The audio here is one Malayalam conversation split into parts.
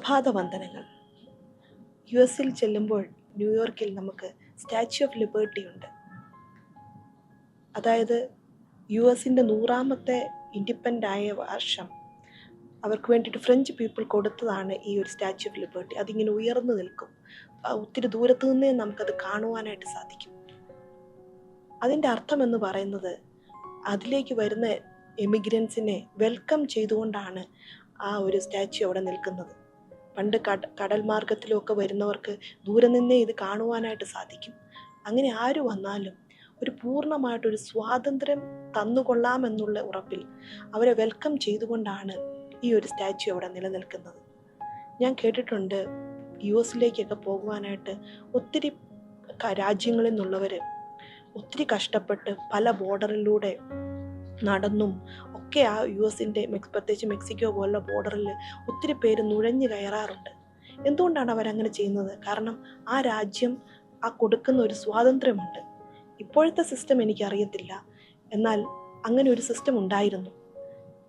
പ്രഭാത വന്ദനങ്ങൾ. US ചെല്ലുമ്പോൾ ന്യൂയോർക്കിൽ നമുക്ക് സ്റ്റാച്യു ഓഫ് ലിബർട്ടി ഉണ്ട്. അതായത് US 100ാമത്തെ ഇൻഡിപെൻഡൻ്റ് ആയ വർഷം അവർക്ക് വേണ്ടിയിട്ട് ഫ്രഞ്ച് പീപ്പിൾ കൊടുത്തതാണ് ഈ ഒരു സ്റ്റാച്യു ഓഫ് ലിബർട്ടി. അതിങ്ങനെ ഉയർന്നു നിൽക്കും. ഒത്തിരി ദൂരത്തു നിന്നേ നമുക്കത് കാണുവാനായിട്ട് സാധിക്കും. അതിൻ്റെ അർത്ഥം എന്ന് പറയുന്നത് അതിലേക്ക് വരുന്ന എമിഗ്രൻസിനെ വെൽക്കം ചെയ്തുകൊണ്ടാണ് ആ ഒരു സ്റ്റാച്യു അവിടെ നിൽക്കുന്നത്. പണ്ട് കടൽ മാർഗത്തിലൊക്കെ വരുന്നവർക്ക് ദൂരെ നിന്നേ ഇത് കാണുവാനായിട്ട് സാധിക്കും. അങ്ങനെ ആര് വന്നാലും ഒരു പൂർണ്ണമായിട്ടൊരു സ്വാതന്ത്ര്യം തന്നുകൊള്ളാമെന്നുള്ള ഉറപ്പിൽ അവരെ വെൽക്കം ചെയ്തുകൊണ്ടാണ് ഈ ഒരു സ്റ്റാച്യു അവിടെ നിലനിൽക്കുന്നത്. ഞാൻ കേട്ടിട്ടുണ്ട് US പോകുവാനായിട്ട് ഒത്തിരി രാജ്യങ്ങളിൽ നിന്നുള്ളവർ ഒത്തിരി കഷ്ടപ്പെട്ട് പല ബോർഡറിലൂടെ നടന്നും ഒക്കെ ആ US പ്രത്യേകിച്ച് മെക്സിക്കോ പോലുള്ള ബോർഡറിൽ ഒത്തിരി പേര് നുഴഞ്ഞു കയറാറുണ്ട്. എന്തുകൊണ്ടാണ് അവരങ്ങനെ ചെയ്യുന്നത്? കാരണം ആ രാജ്യം ആ കൊടുക്കുന്ന ഒരു സ്വാതന്ത്ര്യമുണ്ട്. ഇപ്പോഴത്തെ സിസ്റ്റം എനിക്കറിയത്തില്ല, എന്നാൽ അങ്ങനെ ഒരു സിസ്റ്റം ഉണ്ടായിരുന്നു.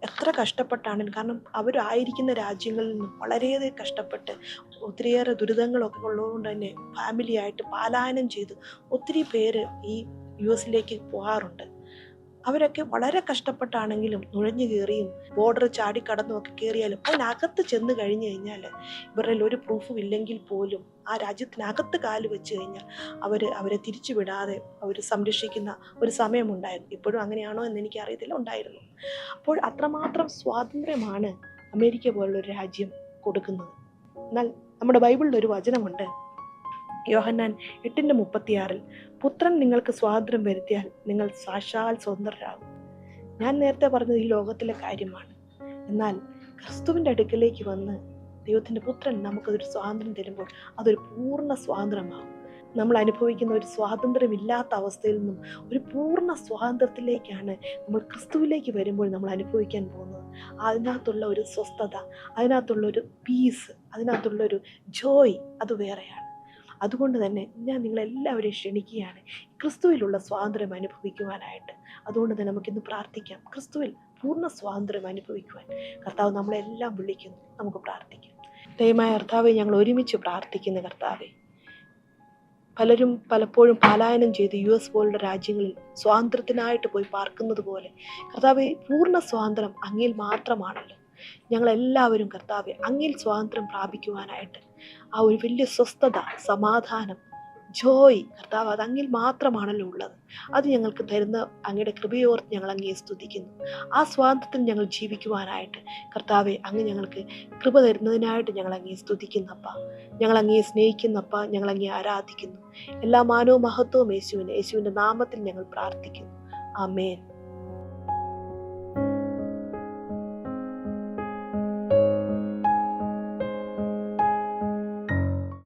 എത്ര കഷ്ടപ്പെട്ടാണെങ്കിലും, കാരണം അവരായിരിക്കുന്ന രാജ്യങ്ങളിൽ നിന്നും വളരെയധികം കഷ്ടപ്പെട്ട് ഒത്തിരിയേറെ ദുരിതങ്ങളൊക്കെ ഉള്ളതുകൊണ്ട് തന്നെ ഫാമിലിയായിട്ട് പലായനം ചെയ്ത് ഒത്തിരി പേര് ഈ US പോകാറുണ്ട്. അവരൊക്കെ വളരെ കഷ്ടപ്പെട്ടാണെങ്കിലും നുഴഞ്ഞു കയറിയും ബോർഡർ ചാടിക്കടന്നും ഒക്കെ കയറിയാലും അതിനകത്ത് ചെന്ന് കഴിഞ്ഞു കഴിഞ്ഞാൽ ഇവരിൽ ഒരു പ്രൂഫും ഇല്ലെങ്കിൽ പോലും ആ രാജ്യത്തിനകത്ത് കാല് വെച്ച് കഴിഞ്ഞാൽ അവരെ തിരിച്ചു വിടാതെ അവർ സംരക്ഷിക്കുന്ന ഒരു സമയമുണ്ടായിരുന്നു. ഇപ്പോഴും അങ്ങനെയാണോ എന്ന് എനിക്ക് അറിയത്തില്ല, ഉണ്ടായിരുന്നു. അപ്പോൾ അത്രമാത്രം സ്വാതന്ത്ര്യമാണ് അമേരിക്ക പോലുള്ളൊരു രാജ്യം കൊടുക്കുന്നത്. എന്നാൽ നമ്മുടെ ബൈബിളിലൊരു വചനമുണ്ട്, യോഹന്നാൻ 8:36, പുത്രൻ നിങ്ങൾക്ക് സ്വാതന്ത്ര്യം വരുത്തിയാൽ നിങ്ങൾ സാക്ഷാൽ സ്വതന്ത്രരാകും. ഞാൻ നേരത്തെ പറഞ്ഞത് ഈ ലോകത്തിലെ കാര്യമാണ്. എന്നാൽ ക്രിസ്തുവിൻ്റെ അടുക്കലേക്ക് വന്ന് ദൈവത്തിൻ്റെ പുത്രൻ നമുക്കതൊരു സ്വാതന്ത്ര്യം തരുമ്പോൾ അതൊരു പൂർണ്ണ സ്വാതന്ത്ര്യമാകും. നമ്മൾ അനുഭവിക്കുന്ന ഒരു സ്വാതന്ത്ര്യമില്ലാത്ത അവസ്ഥയിൽ നിന്നും ഒരു പൂർണ്ണ സ്വാതന്ത്ര്യത്തിലേക്കാണ് നമ്മൾ ക്രിസ്തുവിലേക്ക് വരുമ്പോൾ നമ്മൾ അനുഭവിക്കാൻ പോകുന്നത്. അതിനകത്തുള്ള ഒരു സ്വസ്ഥത, അതിനകത്തുള്ളൊരു പീസ്, അതിനകത്തുള്ളൊരു ജോയ് അത് വേറെയാണ്. അതുകൊണ്ട് തന്നെ ഞാൻ നിങ്ങളെല്ലാവരെയും ക്ഷണിക്കുകയാണ് ക്രിസ്തുവിലുള്ള സ്വാതന്ത്ര്യം അനുഭവിക്കുവാനായിട്ട്. അതുകൊണ്ട് തന്നെ നമുക്കിന്ന് പ്രാർത്ഥിക്കാം, ക്രിസ്തുവിൽ പൂർണ്ണ സ്വാതന്ത്ര്യം അനുഭവിക്കുവാൻ കർത്താവ് നമ്മളെല്ലാം വിളിക്കുന്നു. നമുക്ക് പ്രാർത്ഥിക്കാം. ദൈവമായ കർത്താവെ, ഞങ്ങൾ ഒരുമിച്ച് പ്രാർത്ഥിക്കുന്ന കർത്താവെ, പലരും പലപ്പോഴും പലായനം ചെയ്ത് US പോലുള്ള രാജ്യങ്ങളിൽ സ്വാതന്ത്ര്യത്തിനായിട്ട് പോയി പാർക്കുന്നത് പോലെ കർത്താവെ, പൂർണ്ണ സ്വാതന്ത്ര്യം അങ്ങിൽ മാത്രമാണല്ലോ. ഞങ്ങളെല്ലാവരും കർത്താവെ അങ്ങിൽ സ്വാതന്ത്ര്യം പ്രാപിക്കുവാനായിട്ട് ആ ഒരു വലിയ സ്വസ്ഥത, സമാധാനം, ജോയ് കർത്താവ് അത് അങ്ങിൽ മാത്രമാണല്ലോ ഉള്ളത്. അത് ഞങ്ങൾക്ക് തരുന്ന അങ്ങയുടെ കൃപയോർത്ത് ഞങ്ങൾ അങ്ങയെ സ്തുതിക്കുന്നു. ആ സ്വാതന്ത്ര്യത്തിൽ ഞങ്ങൾ ജീവിക്കുവാനായിട്ട് കർത്താവെ അങ്ങ് ഞങ്ങൾക്ക് കൃപ തരുന്നതിനായിട്ട് ഞങ്ങൾ അങ്ങയെ സ്തുതിക്കുന്നപ്പ, ഞങ്ങൾ അങ്ങയെ സ്നേഹിക്കുന്നപ്പ, ഞങ്ങൾ അങ്ങയെ ആരാധിക്കുന്നു. എല്ലാ മാനവും മഹത്വവും യേശുവിൻ്റെ നാമത്തിൽ ഞങ്ങൾ പ്രാർത്ഥിക്കുന്നു. ആമേൻ.